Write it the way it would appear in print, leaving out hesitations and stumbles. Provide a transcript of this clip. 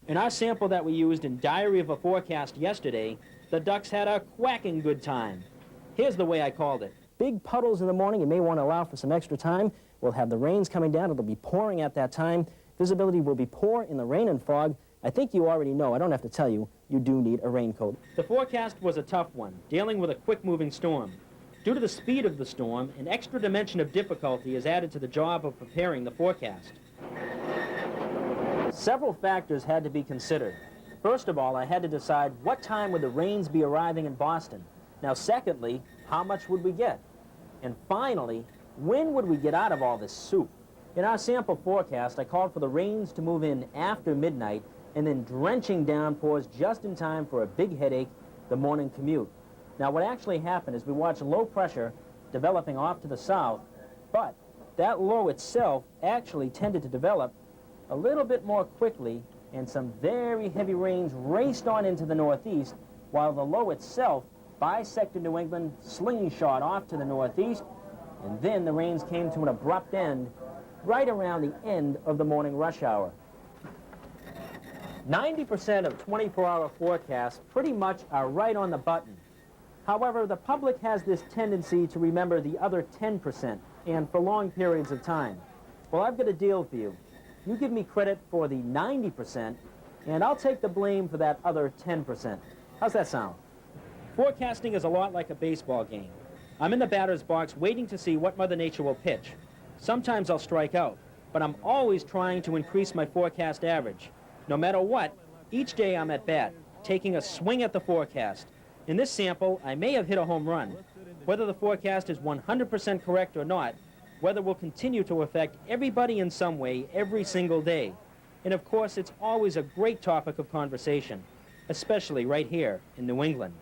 In our sample that we used in Diary of a Forecast yesterday, the ducks had a quacking good time. Here's the way I called it. Big puddles in the morning. You may want to allow for some extra time. We'll have the rains coming down. It'll be pouring at that time. Visibility will be poor in the rain and fog. I think you already know, I don't have to tell you, you do need a raincoat. The forecast was a tough one, dealing with a quick-moving storm. Due to the speed of the storm, an extra dimension of difficulty is added to the job of preparing the forecast. Several factors had to be considered. First of all, I had to decide what time would the rains be arriving in Boston. Now, secondly, how much would we get? And finally, when would we get out of all this soup? In our sample forecast, I called for the rains to move in after midnight and then drenching downpours just in time for a big headache, the morning commute. Now, what actually happened is we watched low pressure developing off to the south, but that low itself actually tended to develop a little bit more quickly, and some very heavy rains raced on into the northeast, while the low itself bisected New England, slingshot off to the northeast, and then the rains came to an abrupt end right around the end of the morning rush hour. 90% of 24-hour forecasts pretty much are right on the button. However, the public has this tendency to remember the other 10%, and for long periods of time. Well, I've got a deal for you. You give me credit for the 90%, and I'll take the blame for that other 10%. How's that sound? Forecasting is a lot like a baseball game. I'm in the batter's box waiting to see what Mother Nature will pitch. Sometimes I'll strike out, but I'm always trying to increase my forecast average. No matter what, each day I'm at bat, taking a swing at the forecast. In this sample, I may have hit a home run. Whether the forecast is 100% correct or not, weather will continue to affect everybody in some way every single day. And of course, it's always a great topic of conversation, especially right here in New England.